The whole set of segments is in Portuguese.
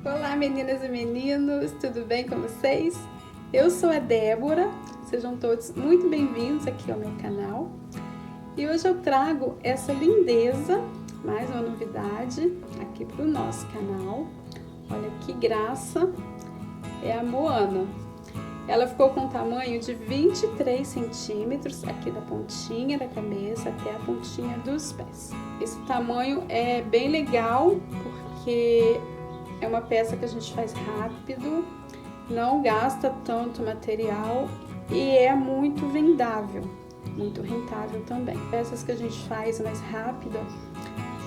Olá, meninas e meninos, tudo bem com vocês? Eu sou a Débora, sejam todos muito bem-vindos aqui ao meu canal. E hoje eu trago essa lindeza, mais uma novidade aqui para o nosso canal. Olha que graça, é a Moana. Ela ficou com um tamanho de 23 centímetros, aqui da pontinha da cabeça até a pontinha dos pés. Esse tamanho é bem legal porque é uma peça que a gente faz rápido, não gasta tanto material e é muito vendável, muito rentável também. Peças que a gente faz mais rápida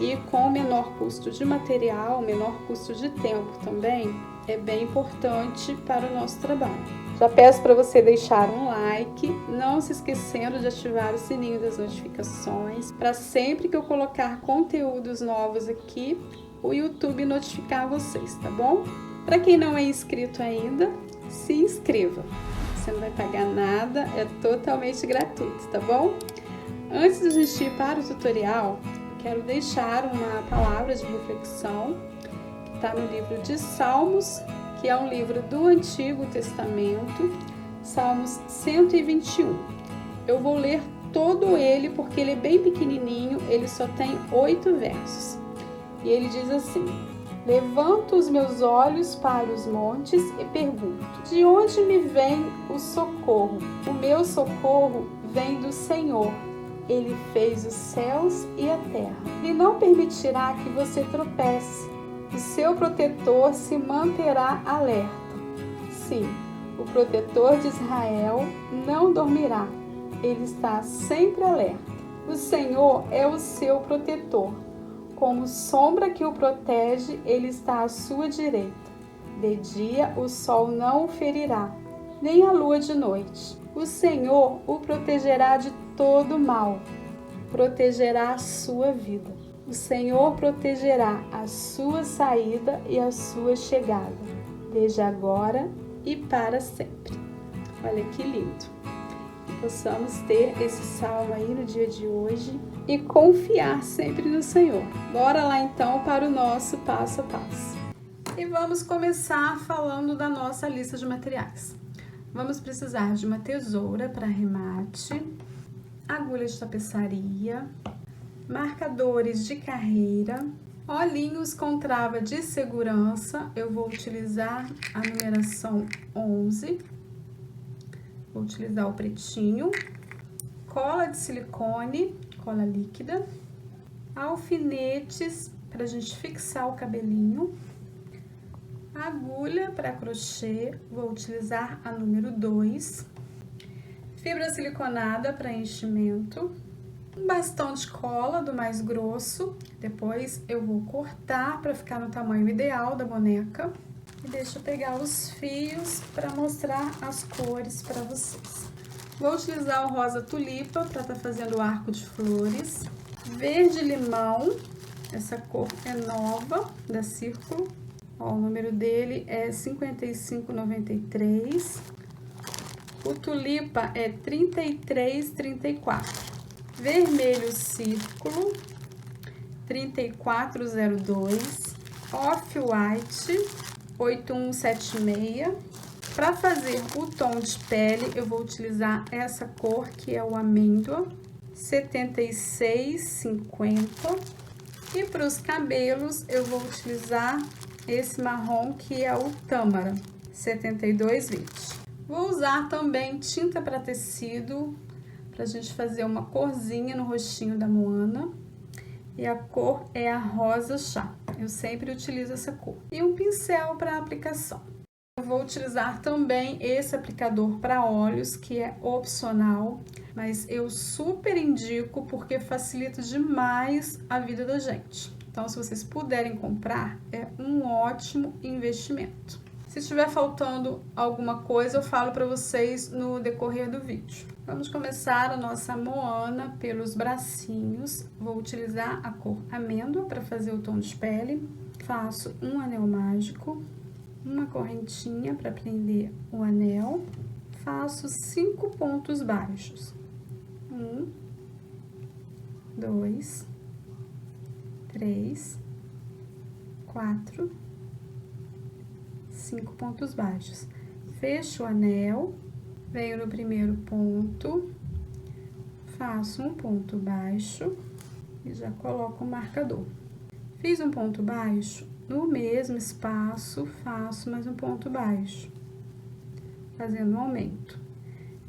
e com menor custo de material, menor custo de tempo também, é bem importante para o nosso trabalho. Já peço para você deixar um like, não se esquecendo de ativar o sininho das notificações, para sempre que eu colocar conteúdos novos aqui, o YouTube notificar vocês, tá bom? Para quem não é inscrito ainda, se inscreva. Você não vai pagar nada, é totalmente gratuito, tá bom? Antes de a gente ir para o tutorial, quero deixar uma palavra de reflexão que está no livro de Salmos, que é um livro do Antigo Testamento, Salmos 121. Eu vou ler todo ele porque ele é bem pequenininho, ele só tem 8 versos. E ele diz assim: levanto os meus olhos para os montes e pergunto: de onde me vem o socorro? O meu socorro vem do Senhor. Ele fez os céus e a terra. E não permitirá que você tropece. O seu protetor se manterá alerta. Sim, o protetor de Israel não dormirá. Ele está sempre alerta. O Senhor é o seu protetor. Como sombra que o protege, ele está à sua direita. De dia o sol não o ferirá, nem a lua de noite. O Senhor o protegerá de todo mal, protegerá a sua vida. O Senhor protegerá a sua saída e a sua chegada, desde agora e para sempre. Olha que lindo! Que possamos ter esse salmo aí no dia de hoje e confiar sempre no Senhor. Bora lá então para o nosso passo a passo. E vamos começar falando da nossa lista de materiais. Vamos precisar de uma tesoura para arremate, agulha de tapeçaria, marcadores de carreira, olhinhos com trava de segurança. Eu vou utilizar a numeração 11. Vou utilizar o pretinho, cola de silicone, cola líquida, alfinetes para a gente fixar o cabelinho, agulha para crochê, vou utilizar a número 2, fibra siliconada para enchimento, um bastão de cola do mais grosso, depois eu vou cortar para ficar no tamanho ideal da boneca. E deixa eu pegar os fios para mostrar as cores para vocês. Vou utilizar o rosa tulipa para estar fazendo o arco de flores. Verde limão, essa cor é nova, da Círculo. Ó, o número dele é 5593. O tulipa é 3334. Vermelho Círculo, 3402. Off-white, 8176. Para fazer o tom de pele, eu vou utilizar essa cor que é o amêndoa, 7650. E para os cabelos, eu vou utilizar esse marrom que é o tâmara, 7220. Vou usar também tinta para tecido, para a gente fazer uma corzinha no rostinho da Moana. E a cor é a rosa chá. Eu sempre utilizo essa cor. E um pincel para aplicação. Eu vou utilizar também esse aplicador para olhos, que é opcional, mas eu super indico porque facilita demais a vida da gente. Então, se vocês puderem comprar, é um ótimo investimento. Se estiver faltando alguma coisa, eu falo para vocês no decorrer do vídeo. Vamos começar a nossa Moana pelos bracinhos. Vou utilizar a cor amêndoa para fazer o tom de pele. Faço um anel mágico, uma correntinha para prender o anel. Faço 5 pontos baixos. 1, 2, 3, 4, 5 pontos baixos. Fecho o anel, venho no primeiro ponto, faço um ponto baixo e já coloco o marcador. Fiz um ponto baixo, no mesmo espaço, faço mais um ponto baixo, fazendo um aumento.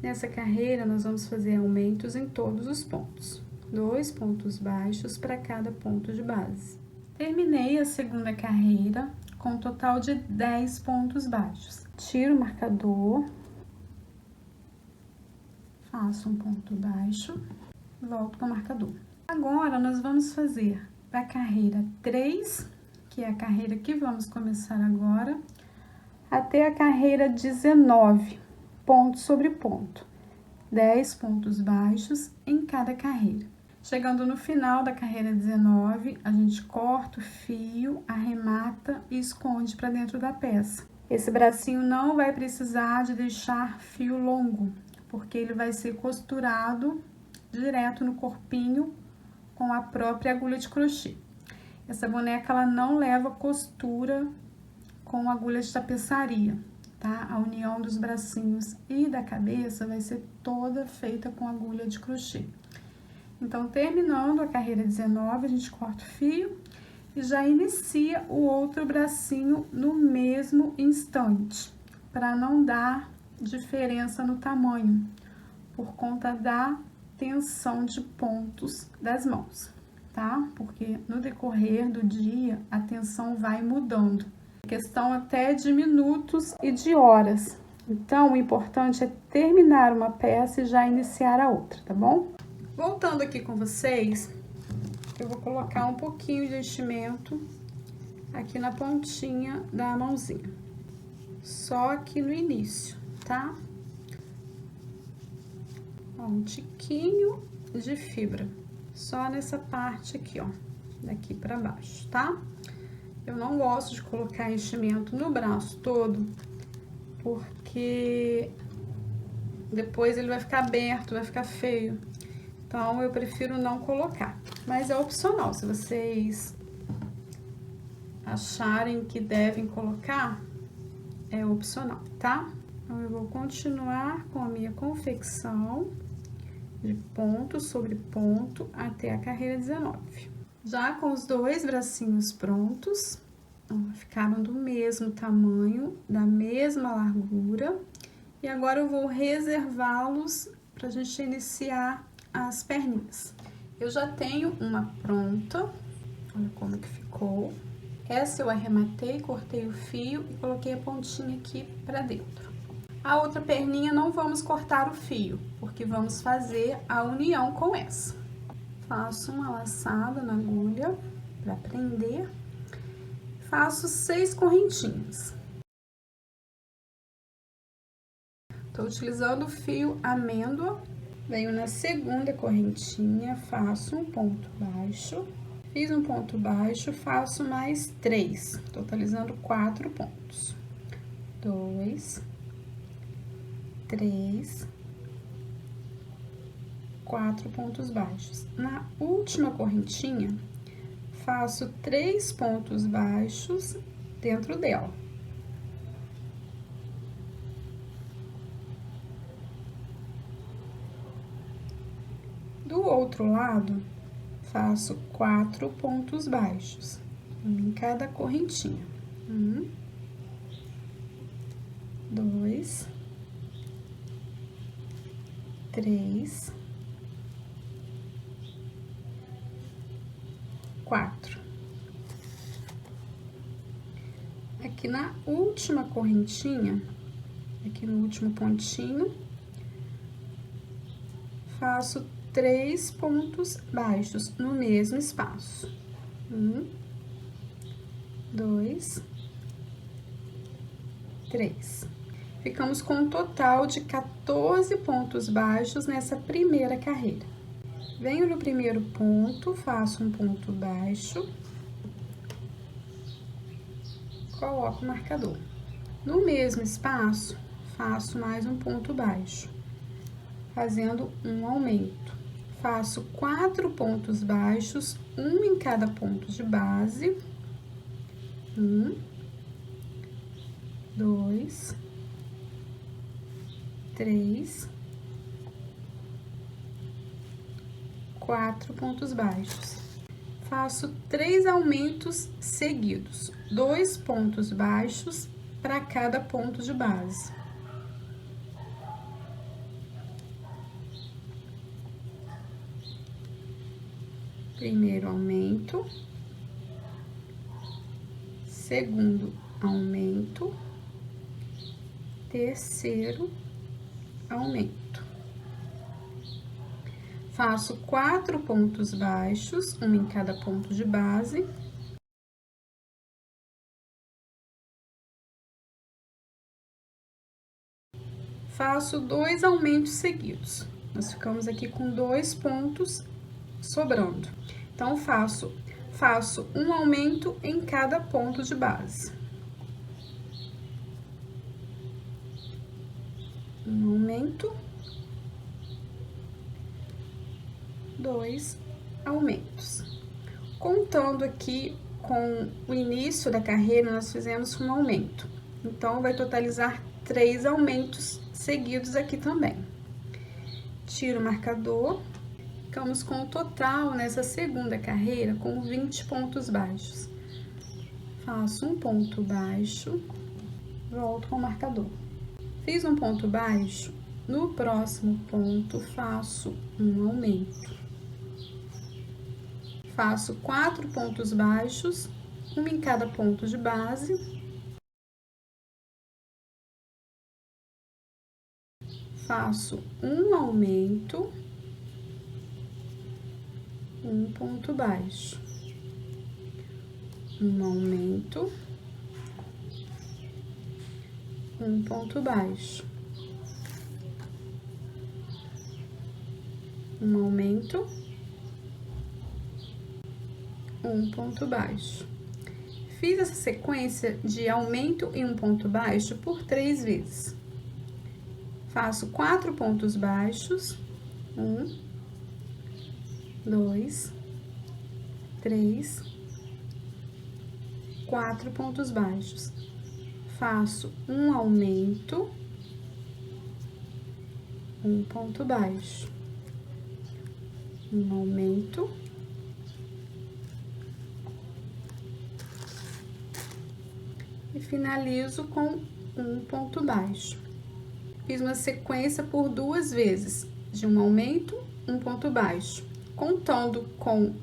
Nessa carreira, nós vamos fazer aumentos em todos os pontos. 2 pontos baixos para cada ponto de base. Terminei a segunda carreira com um total de 10 pontos baixos. Tiro o marcador, faço um ponto baixo, volto para o marcador. Agora, nós vamos fazer da carreira 3, que é a carreira que vamos começar agora, até a carreira 19, ponto sobre ponto. 10 pontos baixos em cada carreira. Chegando no final da carreira 19, a gente corta o fio, arremata e esconde para dentro da peça. Esse bracinho não vai precisar de deixar fio longo, porque ele vai ser costurado direto no corpinho com a própria agulha de crochê. Essa boneca, ela não leva costura com agulha de tapeçaria, tá? A união dos bracinhos e da cabeça vai ser toda feita com agulha de crochê. Então, terminando a carreira 19, a gente corta o fio e já inicia o outro bracinho no mesmo instante, para não dar diferença no tamanho, por conta da tensão de pontos das mãos, tá? Porque no decorrer do dia, a tensão vai mudando. Questão até de minutos e de horas. Então, o importante é terminar uma peça e já iniciar a outra, tá bom? Voltando aqui com vocês, eu vou colocar um pouquinho de enchimento aqui na pontinha da mãozinha. Só aqui no início, tá? Ó, um tiquinho de fibra. Só nessa parte aqui, ó. Daqui pra baixo, tá? Eu não gosto de colocar enchimento no braço todo, porque depois ele vai ficar aberto, vai ficar feio. Então, eu prefiro não colocar. Mas é opcional, se vocês acharem que devem colocar, é opcional, tá? Então, eu vou continuar com a minha confecção de ponto sobre ponto até a carreira 19. Já com os 2 bracinhos prontos, ó, ficaram do mesmo tamanho, da mesma largura. E agora eu vou reservá-los pra gente iniciar as perninhas. Eu já tenho uma pronta, olha como que ficou. Essa eu arrematei, cortei o fio e coloquei a pontinha aqui pra dentro. A outra perninha não vamos cortar o fio, porque vamos fazer a união com essa. Faço uma laçada na agulha pra prender. Faço 6 correntinhas. Tô utilizando o fio amêndoa. Venho na segunda correntinha, faço um ponto baixo. Fiz um ponto baixo, faço mais 3, totalizando 4 pontos. 2, 3, 4 pontos baixos. Na última correntinha, faço 3 pontos baixos dentro dela. Do outro lado, faço 4 pontos baixos em cada correntinha. 1, 2, 3, 4. Aqui na última correntinha, aqui no último pontinho, faço 3 pontos baixos no mesmo espaço. 1, 2, 3. Ficamos com um total de 14 pontos baixos nessa primeira carreira. Venho no primeiro ponto, faço um ponto baixo, coloco o marcador. No mesmo espaço, faço mais um ponto baixo, fazendo um aumento. Faço 4 pontos baixos, um em cada ponto de base. 1, 2, 3, 4 pontos baixos. Faço 3 aumentos seguidos, 2 pontos baixos para cada ponto de base. Primeiro aumento, segundo aumento, terceiro aumento. Faço 4 pontos baixos, um em cada ponto de base. Faço 2 aumentos seguidos. Nós ficamos aqui com 2 pontos sobrando. Então, faço um aumento em cada ponto de base. Um aumento, 2 aumentos. Contando aqui com o início da carreira, nós fizemos um aumento. Então, vai totalizar 3 aumentos seguidos aqui também. Tiro o marcador. Ficamos com o total nessa segunda carreira com 20 pontos baixos. Faço um ponto baixo, volto com o marcador. Fiz um ponto baixo, no próximo ponto faço um aumento. Faço 4 pontos baixos, um em cada ponto de base. Faço um aumento, um ponto baixo, um aumento, um ponto baixo, um aumento, um ponto baixo. Fiz essa sequência de aumento e um ponto baixo por 3 vezes. Faço 4 pontos baixos, 1, 2, 3, 4 pontos baixos. Faço um aumento, um ponto baixo, um aumento, e finalizo com um ponto baixo. Fiz uma sequência por 2 vezes, de um aumento, um ponto baixo. Contando com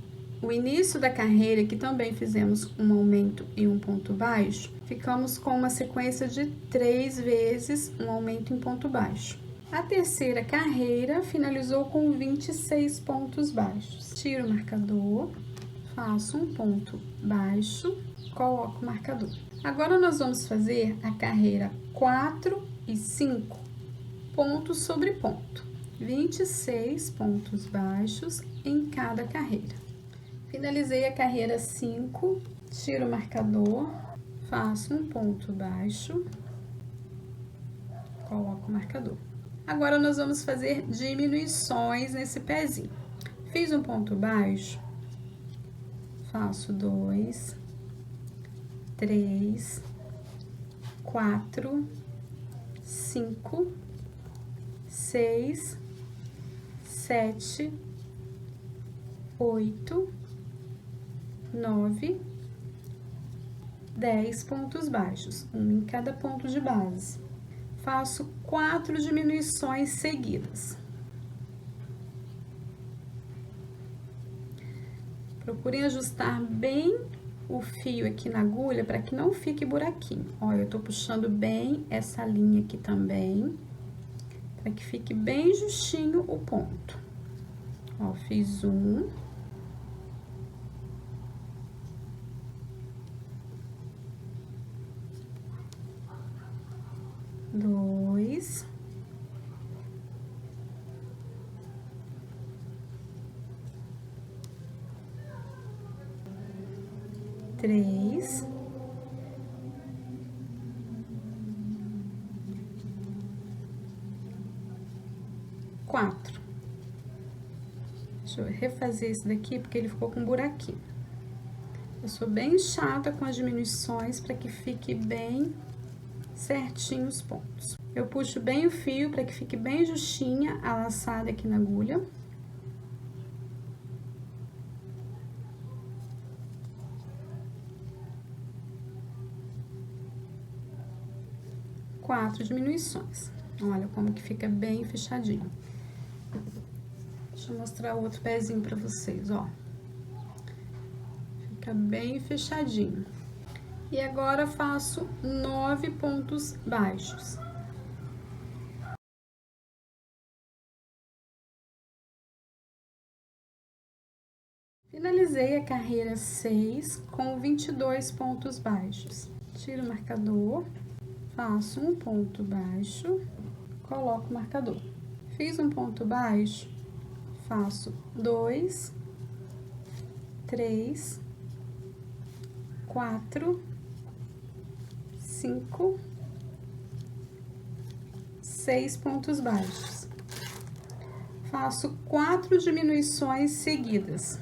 o início da carreira, que também fizemos um aumento e um ponto baixo, ficamos com uma sequência de 3 vezes um aumento em ponto baixo. A terceira carreira finalizou com 26 pontos baixos. Tiro o marcador, faço um ponto baixo, coloco o marcador. Agora, nós vamos fazer a carreira 4 e 5, ponto sobre ponto. 26 pontos baixos em cada carreira. Finalizei a carreira 5, tiro o marcador, faço um ponto baixo, coloco o marcador. Agora, nós vamos fazer diminuições nesse pezinho. Fiz um ponto baixo, faço 2, 3, 4, 5, 6, 7, 8, 9, 10 pontos baixos, um em cada ponto de base. Faço 4 diminuições seguidas. Procurem ajustar bem o fio aqui na agulha para que não fique buraquinho. Olha, eu tô puxando bem essa linha aqui também, para que fique bem justinho o ponto. Ó, fiz um. Dois. Três. Quatro. Deixa eu refazer esse daqui, porque ele ficou com um buraquinho. Eu sou bem chata com as diminuições, para que fique bem certinho os pontos. Eu puxo bem o fio para que fique bem justinha a laçada aqui na agulha. Quatro diminuições. Olha como que fica bem fechadinho. Deixa eu mostrar o outro pezinho pra vocês, ó. Fica bem fechadinho. E agora faço 9 pontos baixos. Finalizei a carreira 6 com 22 pontos baixos. Tiro o marcador, faço um ponto baixo, coloco o marcador. Fiz um ponto baixo, faço 2, 3, 4, 5, 6 pontos baixos. Faço 4 diminuições seguidas.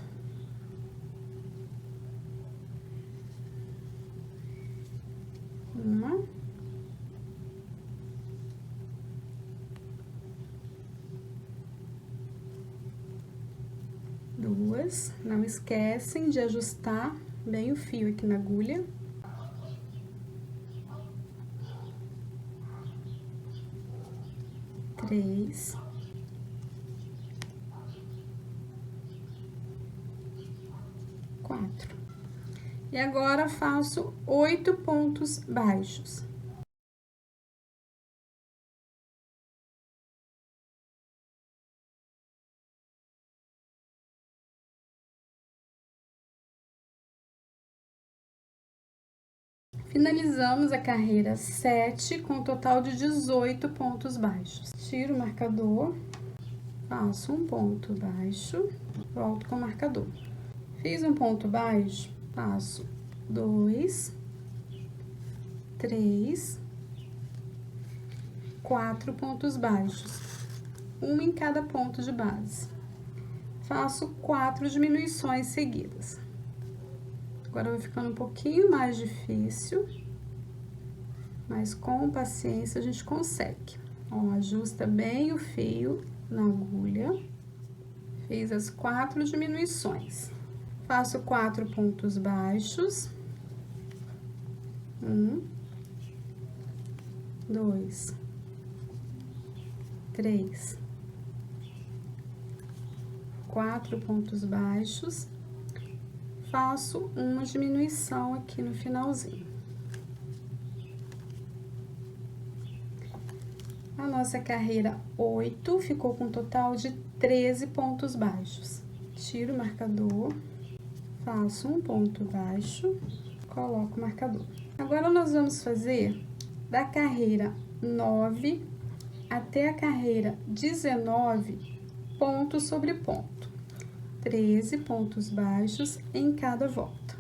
Uma, duas, não esquecem de ajustar bem o fio aqui na agulha. Três, quatro. E agora faço 8 pontos baixos. Finalizamos a carreira 7 com um total de 18 pontos baixos. Tiro o marcador, faço um ponto baixo, volto com o marcador. Fiz um ponto baixo, faço 2, 3, 4 pontos baixos, um em cada ponto de base. Faço 4 diminuições seguidas. Agora vai ficando um pouquinho mais difícil, mas com paciência a gente consegue. Ó, ajusta bem o fio na agulha. Fiz as 4 diminuições. Faço 4 pontos baixos. 1, 2, 3, 4 pontos baixos. Faço uma diminuição aqui no finalzinho. A nossa carreira 8 ficou com um total de 13 pontos baixos. Tiro o marcador, faço um ponto baixo, coloco o marcador. Agora, nós vamos fazer da carreira 9 até a carreira 19, ponto sobre ponto. 13 pontos baixos em cada volta.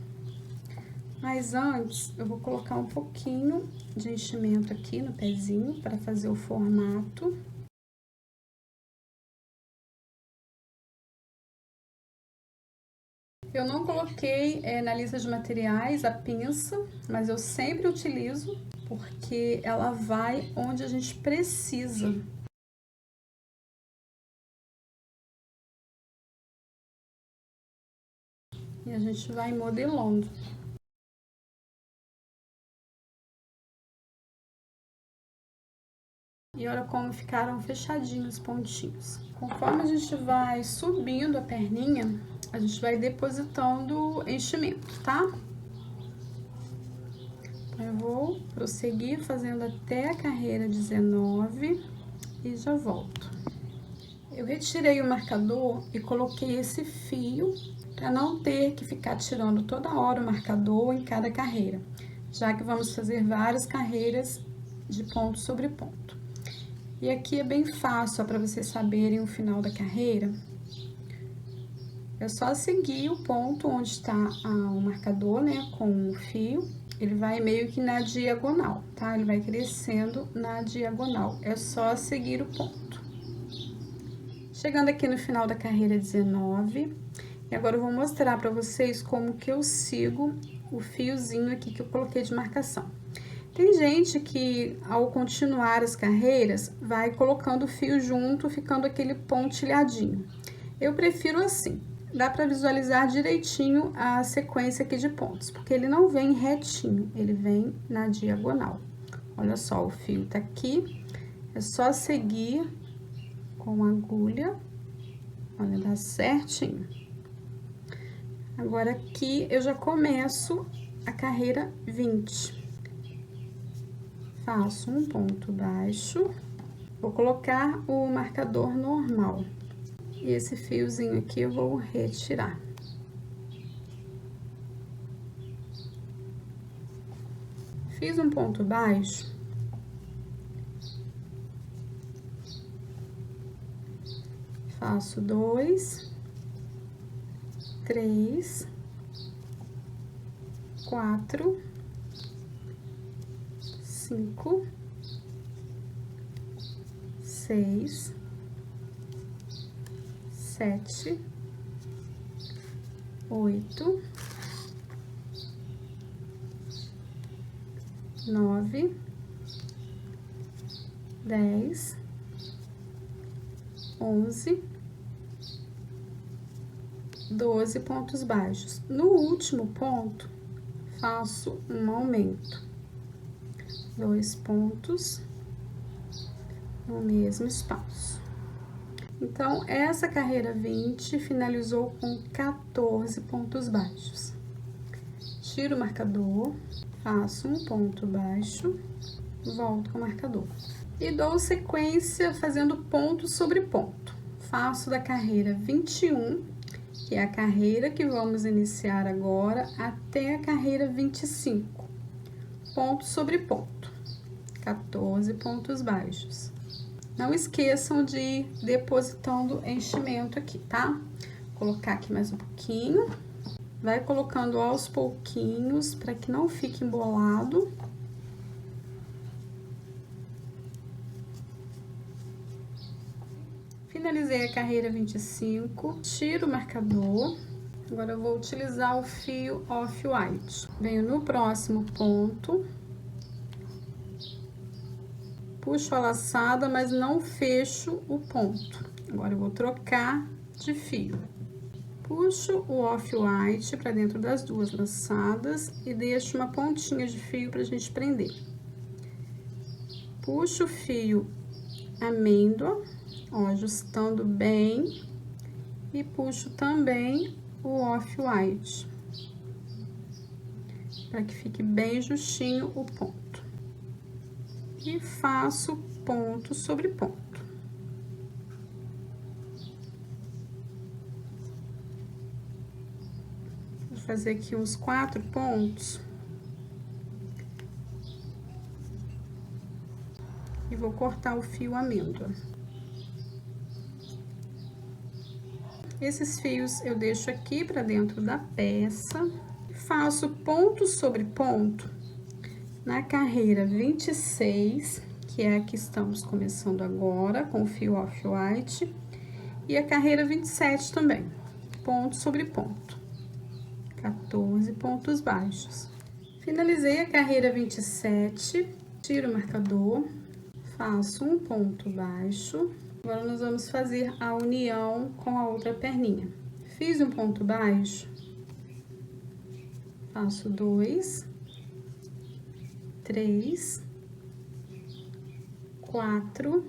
Mas antes, eu vou colocar um pouquinho de enchimento aqui no pezinho para fazer o formato. Eu não coloquei na lista de materiais a pinça, mas eu sempre utilizo porque ela vai onde a gente precisa. E a gente vai modelando. E olha como ficaram fechadinhos os pontinhos. Conforme a gente vai subindo a perninha, a gente vai depositando enchimento, tá? Então, eu vou prosseguir fazendo até a carreira 19 e já volto. Eu retirei o marcador e coloquei esse fio para não ter que ficar tirando toda hora o marcador em cada carreira, já que vamos fazer várias carreiras de ponto sobre ponto. E aqui é bem fácil, para vocês saberem o final da carreira. É só seguir o ponto onde está o marcador, né, com o fio. Ele vai meio que na diagonal, tá? Ele vai crescendo na diagonal. É só seguir o ponto. Chegando aqui no final da carreira 19, e agora eu vou mostrar para vocês como que eu sigo o fiozinho aqui que eu coloquei de marcação. Tem gente que, ao continuar as carreiras, vai colocando o fio junto, ficando aquele pontilhadinho. Eu prefiro assim, dá para visualizar direitinho a sequência aqui de pontos, porque ele não vem retinho, ele vem na diagonal. Olha só, o fio tá aqui, é só seguir com a agulha, olha, dá certinho. Agora, aqui eu já começo a carreira 20. Faço um ponto baixo, vou colocar o marcador normal. E esse fiozinho aqui eu vou retirar. Fiz um ponto baixo. Faço 2, 3, 4, 5, 6, 7, 8, 9, 10, 11, 12 pontos baixos. No último ponto, faço um aumento. 2 pontos no mesmo espaço. Então, essa carreira 20 finalizou com 14 pontos baixos. Tiro o marcador, faço um ponto baixo, volto com o marcador. E dou sequência fazendo ponto sobre ponto. Faço da carreira 21, que é a carreira que vamos iniciar agora, até a carreira 25. Ponto sobre ponto. 14 pontos baixos. Não esqueçam de ir depositando enchimento aqui, tá? Vou colocar aqui mais um pouquinho. Vai colocando aos pouquinhos para que não fique embolado. Finalizei a carreira 25, tiro o marcador. Agora eu vou utilizar o fio off-white. Venho no próximo ponto. Puxo a laçada, mas não fecho o ponto. Agora eu vou trocar de fio. Puxo o off-white para dentro das duas laçadas e deixo uma pontinha de fio pra gente prender. Puxo o fio amêndoa, ó, ajustando bem, e puxo também o off-white, para que fique bem justinho o ponto. E faço ponto sobre ponto. Vou fazer aqui uns 4 pontos. E vou cortar o fio amêndoa. Esses fios eu deixo aqui para dentro da peça. Faço ponto sobre ponto na carreira 26, que é a que estamos começando agora, com o fio off-white, e a carreira 27 também, ponto sobre ponto, 14 pontos baixos. Finalizei a carreira 27, tiro o marcador, faço um ponto baixo. Agora, nós vamos fazer a união com a outra perninha. Fiz um ponto baixo, faço 2, 3, 4,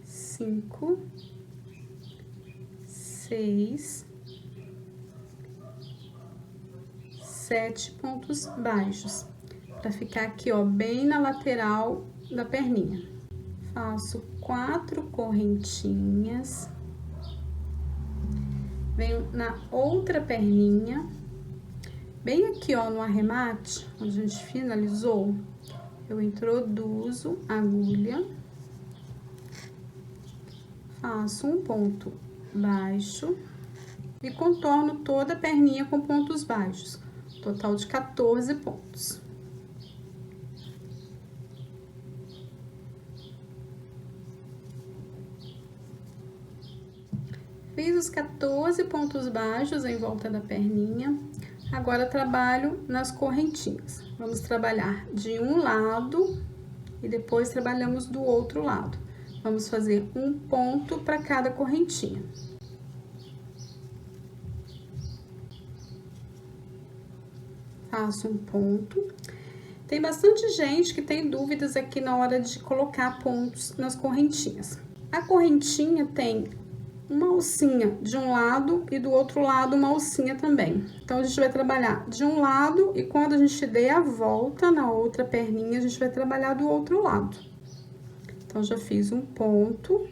5, 6, 7 pontos baixos, para ficar aqui, ó, bem na lateral da perninha. Faço 4 correntinhas, venho na outra perninha, bem aqui, ó, no arremate, onde a gente finalizou, eu introduzo a agulha, faço um ponto baixo e contorno toda a perninha com pontos baixos, total de 14 pontos. Fiz os 14 pontos baixos em volta da perninha. Agora, trabalho nas correntinhas. Vamos trabalhar de um lado e depois trabalhamos do outro lado. Vamos fazer um ponto para cada correntinha. Faço um ponto. Tem bastante gente que tem dúvidas aqui na hora de colocar pontos nas correntinhas. A correntinha tem uma alcinha de um lado e do outro lado uma alcinha também. Então, a gente vai trabalhar de um lado e quando a gente der a volta na outra perninha, a gente vai trabalhar do outro lado. Então, já fiz um ponto.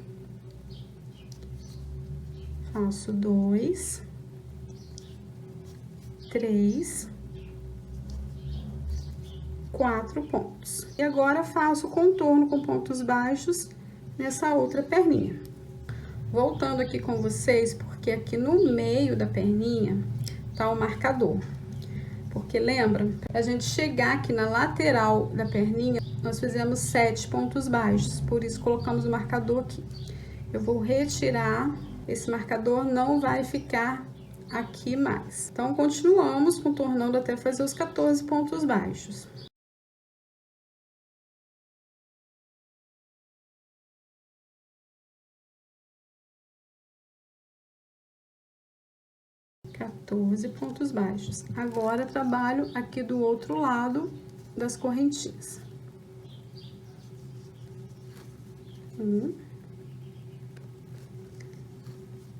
Faço 2, 3, 4 pontos. E agora, faço o contorno com pontos baixos nessa outra perninha. Voltando aqui com vocês, porque aqui no meio da perninha tá o marcador. Porque lembra, pra gente chegar aqui na lateral da perninha, nós fizemos 7 pontos baixos, por isso colocamos o marcador aqui. Eu vou retirar, esse marcador não vai ficar aqui mais. Então, continuamos contornando até fazer os 14 pontos baixos. Pontos baixos. Agora, trabalho aqui do outro lado das correntinhas. 1,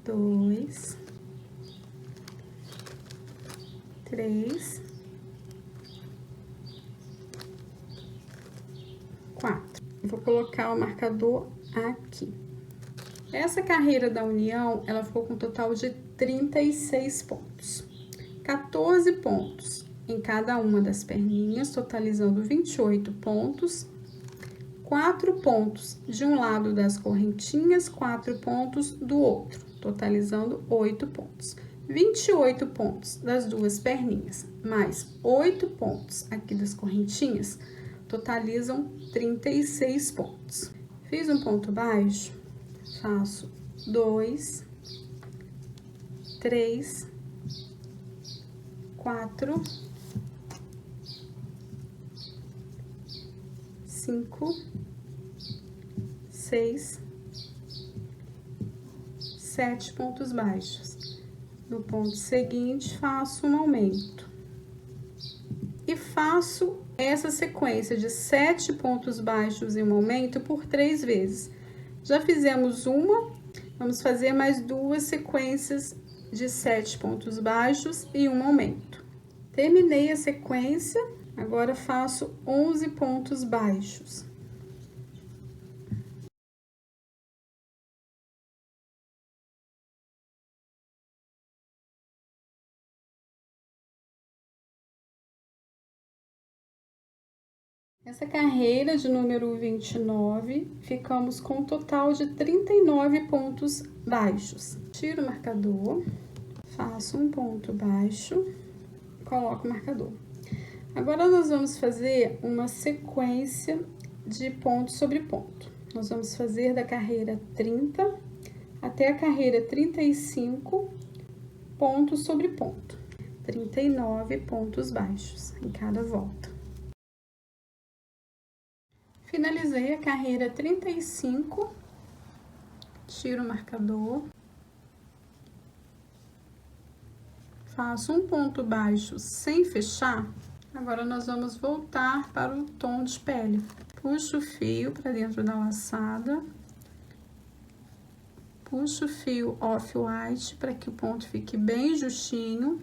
2, 3, 4. Vou colocar o marcador aqui. Essa carreira da união, ela ficou com um total de 36 pontos. 14 pontos em cada uma das perninhas, totalizando 28 pontos. 4 pontos de um lado das correntinhas, 4 pontos do outro, totalizando 8 pontos. 28 pontos das duas perninhas, mais 8 pontos aqui das correntinhas, totalizam 36 pontos. Fiz um ponto baixo, faço 2, 3, 4, 5, 6, 7 pontos baixos. No ponto seguinte, faço um aumento. E faço essa sequência de 7 pontos baixos e um aumento por 3 vezes. Já fizemos uma, vamos fazer mais 2 sequências de 7 pontos baixos e um aumento. Terminei a sequência, agora faço 11 pontos baixos. Essa carreira de número 29, ficamos com um total de 39 pontos baixos. Tiro o marcador, faço um ponto baixo, coloco o marcador. Agora, nós vamos fazer uma sequência de ponto sobre ponto. Nós vamos fazer da carreira 30 até a carreira 35, ponto sobre ponto. 39 pontos baixos em cada volta. Finalizei a carreira 35, tiro o marcador, faço um ponto baixo sem fechar. Agora, nós vamos voltar para o tom de pele. Puxo o fio para dentro da laçada, puxo o fio off-white para que o ponto fique bem justinho.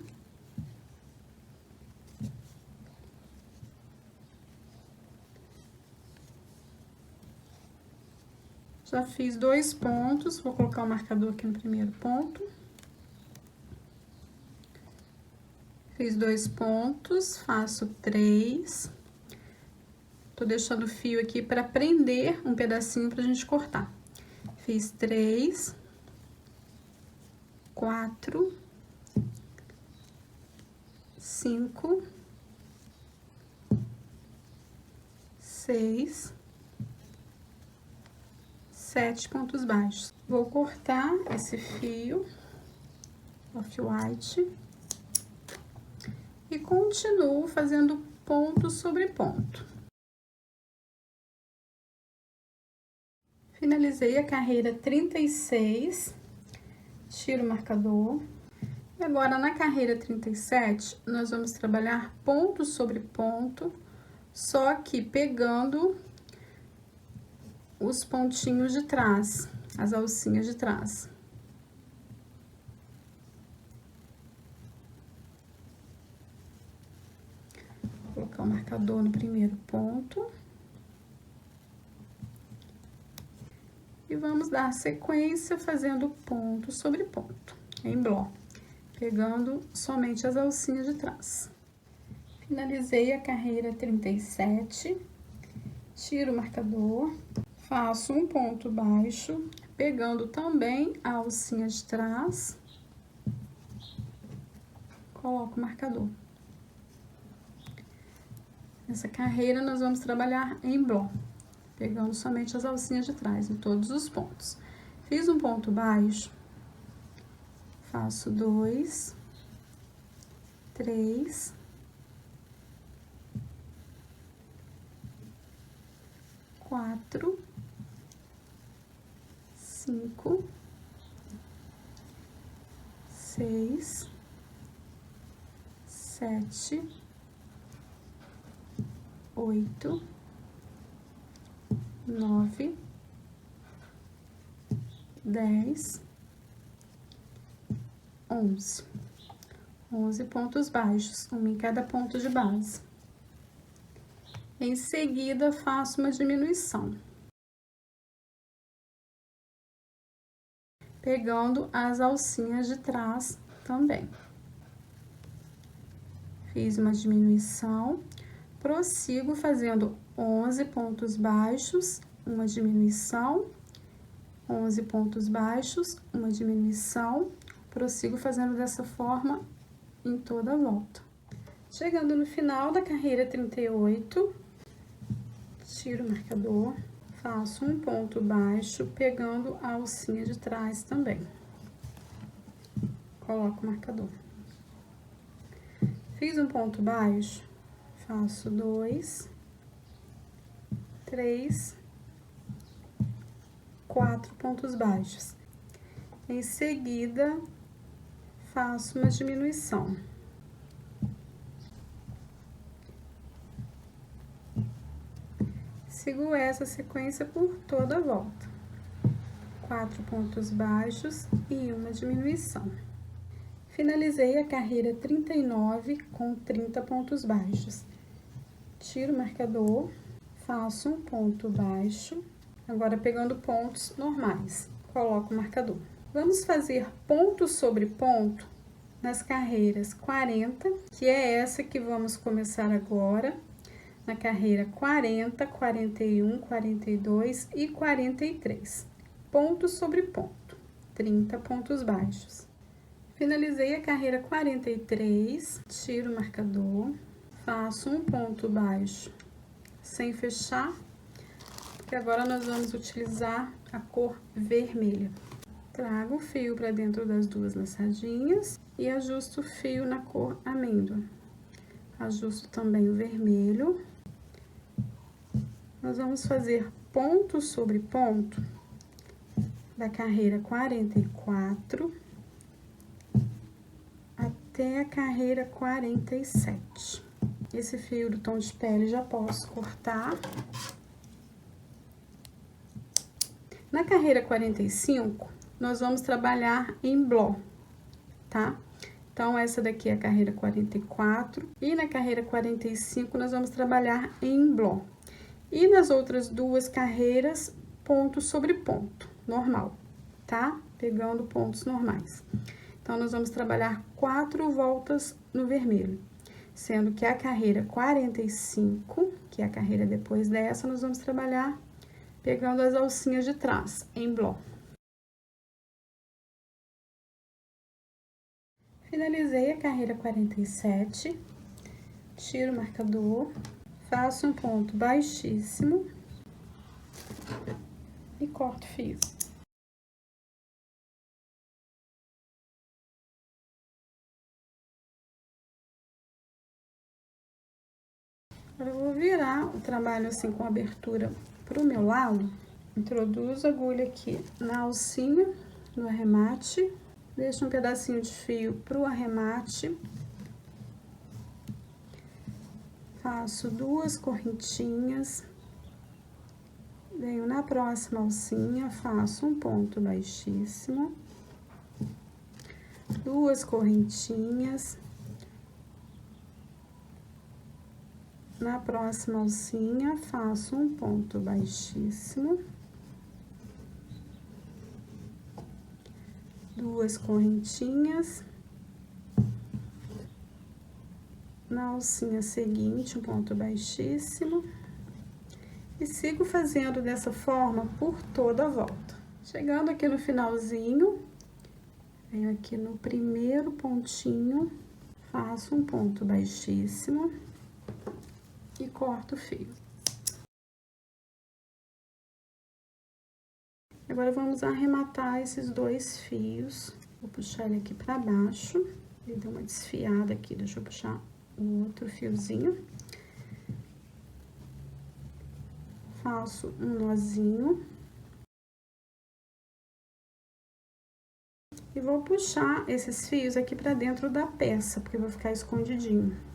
Já fiz 2 pontos, vou colocar o marcador aqui no primeiro ponto. Fiz 2 pontos, faço 3. Tô deixando o fio aqui para prender um pedacinho pra gente cortar. Fiz 3, 4, 5, 6, 7 pontos baixos. Vou cortar esse fio off-white e continuo fazendo ponto sobre ponto. Finalizei a carreira 36, tiro o marcador. E agora, na carreira 37, nós vamos trabalhar ponto sobre ponto, só que pegando os pontinhos de trás, as alcinhas de trás. Vou colocar o marcador no primeiro ponto. E vamos dar sequência fazendo ponto sobre ponto, em bloco, pegando somente as alcinhas de trás. Finalizei a carreira 37, tiro o marcador, faço um ponto baixo, pegando também a alcinha de trás, coloco o marcador. Nessa carreira, nós vamos trabalhar em bloco, pegando somente as alcinhas de trás, em todos os pontos. Fiz um ponto baixo, faço 2, 3, 4, 5, 6, 7, 8, 9, 10, 11. 11 pontos baixos, um em cada ponto de base. Em seguida, faço uma diminuição, pegando as alcinhas de trás também. Fiz uma diminuição, prossigo fazendo 11 pontos baixos, uma diminuição, 11 pontos baixos, uma diminuição, prossigo fazendo dessa forma em toda a volta. Chegando no final da carreira 38, tiro o marcador, faço um ponto baixo, pegando a alcinha de trás também. Coloco o marcador. Fiz um ponto baixo, faço 2, 3, 4 pontos baixos. Em seguida, faço uma diminuição. Sigo essa sequência por toda a volta. 4 pontos baixos e uma diminuição. Finalizei a carreira 39 com 30 pontos baixos. Tiro o marcador, faço um ponto baixo, agora pegando pontos normais, coloco o marcador. Vamos fazer ponto sobre ponto nas carreiras 40, que é essa que vamos começar agora, na carreira 40, 41, 42 e 43. Ponto sobre ponto, 30 pontos baixos. Finalizei a carreira 43, tiro o marcador, faço um ponto baixo sem fechar, porque agora nós vamos utilizar a cor vermelha. Trago o fio para dentro das duas laçadinhas e ajusto o fio na cor amêndoa. Ajusto também o vermelho. Nós vamos fazer ponto sobre ponto da carreira 44 até a carreira 47. Esse fio do tom de pele já posso cortar. Na carreira 45, nós vamos trabalhar em bló, tá? Então, essa daqui é a carreira 44 e na carreira 45 nós vamos trabalhar em bló. E nas outras duas carreiras, ponto sobre ponto, normal, tá? Pegando pontos normais. Então, nós vamos trabalhar 4 voltas no vermelho, sendo que a carreira 45, que é a carreira depois dessa, nós vamos trabalhar pegando as alcinhas de trás, em bló. Finalizei a carreira 47, tiro o marcador, faço um ponto baixíssimo e corto o fio. Agora eu vou virar o trabalho assim com abertura pro meu lado. Introduzo a agulha aqui na alcinha, no arremate. Deixo um pedacinho de fio pro arremate. Faço 2 correntinhas. Venho na próxima alcinha, faço um ponto baixíssimo. 2 correntinhas. Na próxima alcinha, faço um ponto baixíssimo. 2 correntinhas. Na alcinha seguinte, um ponto baixíssimo. E sigo fazendo dessa forma por toda a volta. Chegando aqui no finalzinho, venho aqui no primeiro pontinho, faço um ponto baixíssimo e corto o fio. Agora, vamos arrematar esses 2 fios. Vou puxar ele aqui pra baixo. Ele deu uma desfiada aqui, deixa eu puxar o outro fiozinho. Faço um nozinho. E vou puxar esses fios aqui pra dentro da peça, porque vai ficar escondidinho.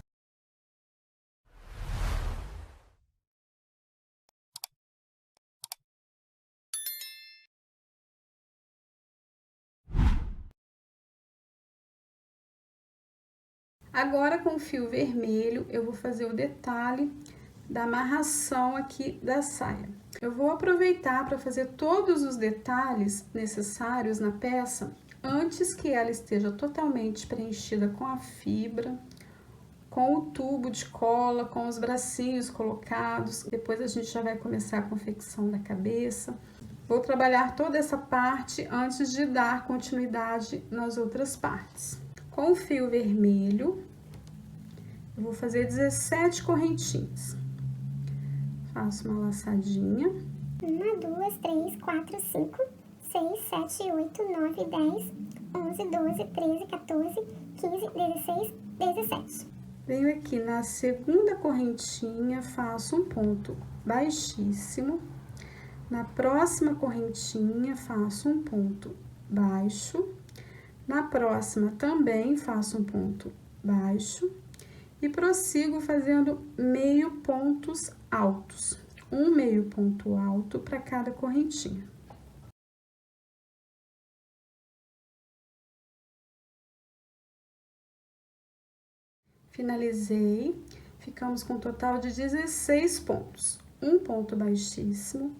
Agora, com o fio vermelho, eu vou fazer o detalhe da amarração aqui da saia. Eu vou aproveitar para fazer todos os detalhes necessários na peça antes que ela esteja totalmente preenchida com a fibra, com o tubo de cola, com os bracinhos colocados. Depois a gente já vai começar a confecção da cabeça. Vou trabalhar toda essa parte antes de dar continuidade nas outras partes. Com o fio vermelho, eu vou fazer 17 correntinhas. Faço uma laçadinha. 1, 2, 3, 4, 5, 6, 7, 8, 9, 10, 11, 12, 13, 14, 15, 16, 17. Venho aqui na segunda correntinha, faço um ponto baixíssimo. Na próxima correntinha, faço um ponto baixo. Na próxima, também faço um ponto baixo. E prossigo fazendo meio pontos altos. Um meio ponto alto para cada correntinha. Finalizei. Ficamos com um total de 16 pontos. Um ponto baixíssimo,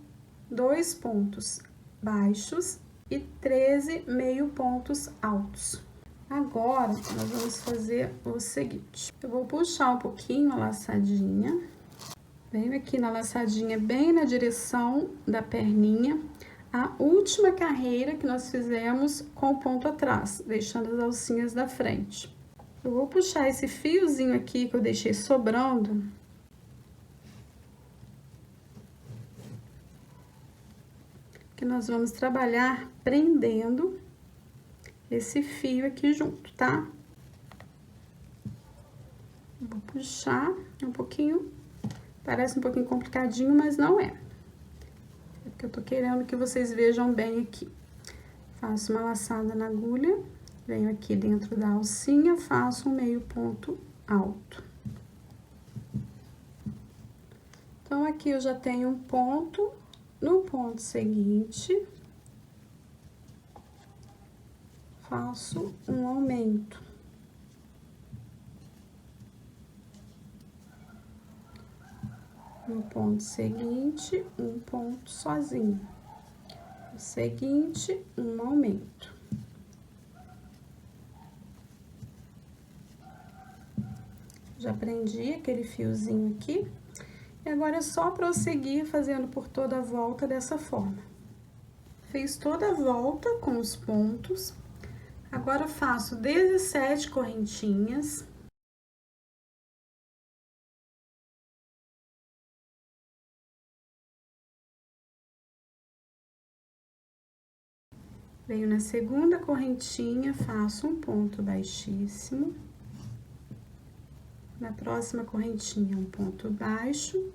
2 pontos baixos e 13 meio pontos altos. Agora, nós vamos fazer o seguinte. Eu vou puxar um pouquinho a laçadinha. Venho aqui na laçadinha, bem na direção da perninha. A última carreira que nós fizemos com o ponto atrás, deixando as alcinhas da frente. Eu vou puxar esse fiozinho aqui que eu deixei sobrando. Que nós vamos trabalhar prendendo esse fio aqui junto, tá? Vou puxar um pouquinho, parece um pouquinho complicadinho, mas não é. É porque eu tô querendo que vocês vejam bem aqui. Faço uma laçada na agulha, venho aqui dentro da alcinha, faço um meio ponto alto. Então, aqui eu já tenho um ponto. No ponto seguinte, faço um aumento. No ponto seguinte, um ponto sozinho. No seguinte, um aumento. Já prendi aquele fiozinho aqui. E agora é só prosseguir fazendo por toda a volta dessa forma. Fiz toda a volta com os pontos. Agora, eu faço 17 correntinhas. Venho na segunda correntinha, faço um ponto baixíssimo. Na próxima correntinha, um ponto baixo.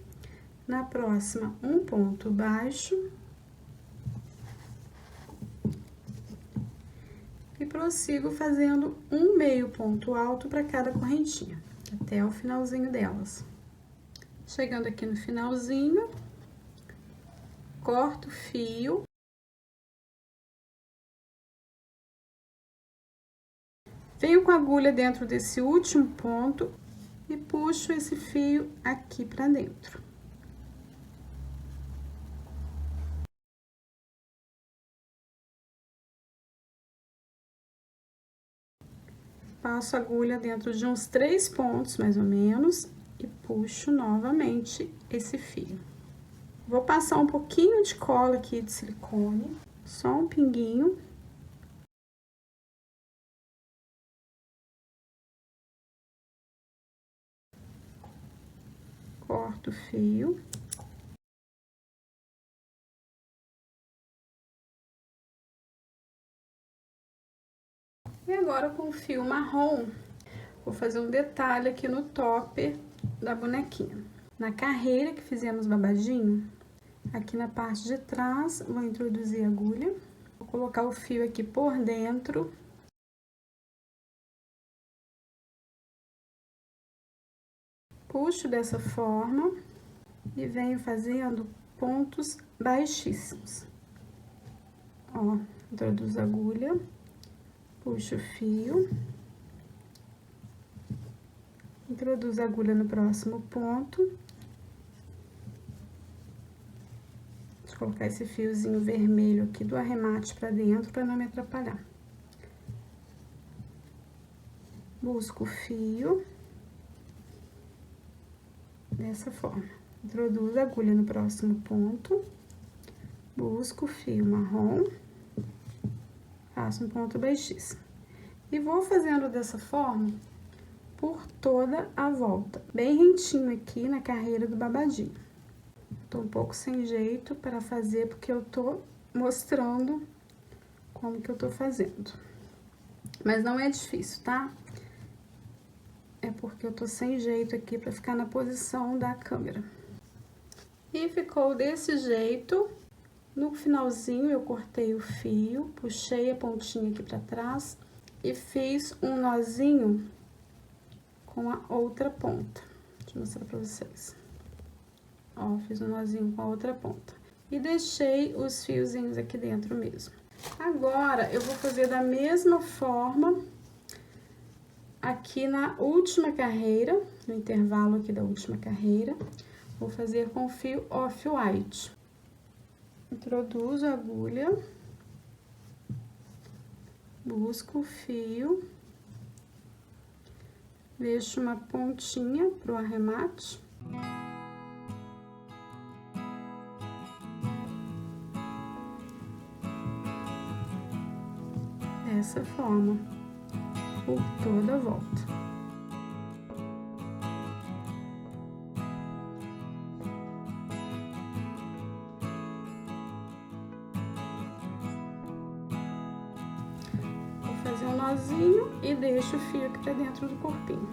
Na próxima, um ponto baixo. E prossigo fazendo um meio ponto alto para cada correntinha, até o finalzinho delas. Chegando aqui no finalzinho, corto o fio. Venho com a agulha dentro desse último ponto e puxo esse fio aqui pra dentro. Passo a agulha dentro de uns 3 pontos, mais ou menos, e puxo novamente esse fio. Vou passar um pouquinho de cola aqui de silicone, só um pinguinho. Corto o fio. E agora, com o fio marrom, vou fazer um detalhe aqui no topper da bonequinha. Na carreira que fizemos babadinho, aqui na parte de trás, vou introduzir a agulha. Vou colocar o fio aqui por dentro. Puxo dessa forma e venho fazendo pontos baixíssimos. Ó, introduzo a agulha, puxo o fio, introduzo a agulha no próximo ponto. Deixa eu colocar esse fiozinho vermelho aqui do arremate pra dentro, pra não me atrapalhar. Busco o fio. Dessa forma. Introduzo a agulha no próximo ponto. Busco o fio marrom. Faço um ponto baixíssimo. E vou fazendo dessa forma por toda a volta. Bem rentinho aqui na carreira do babadinho. Tô um pouco sem jeito para fazer, porque eu tô mostrando como que eu tô fazendo. Mas não é difícil, tá? É porque eu tô sem jeito aqui pra ficar na posição da câmera. E ficou desse jeito. No finalzinho, eu cortei o fio, puxei a pontinha aqui pra trás e fiz um nozinho com a outra ponta. Deixa eu mostrar pra vocês. Ó, fiz um nozinho com a outra ponta. E deixei os fiozinhos aqui dentro mesmo. Agora, eu vou fazer da mesma forma aqui na última carreira, no intervalo aqui da última carreira. Vou fazer com fio off-white. Introduzo a agulha, busco o fio, deixo uma pontinha pro arremate. Dessa forma, por toda a volta. Vou fazer um nozinho e deixo o fio aqui pra dentro do corpinho.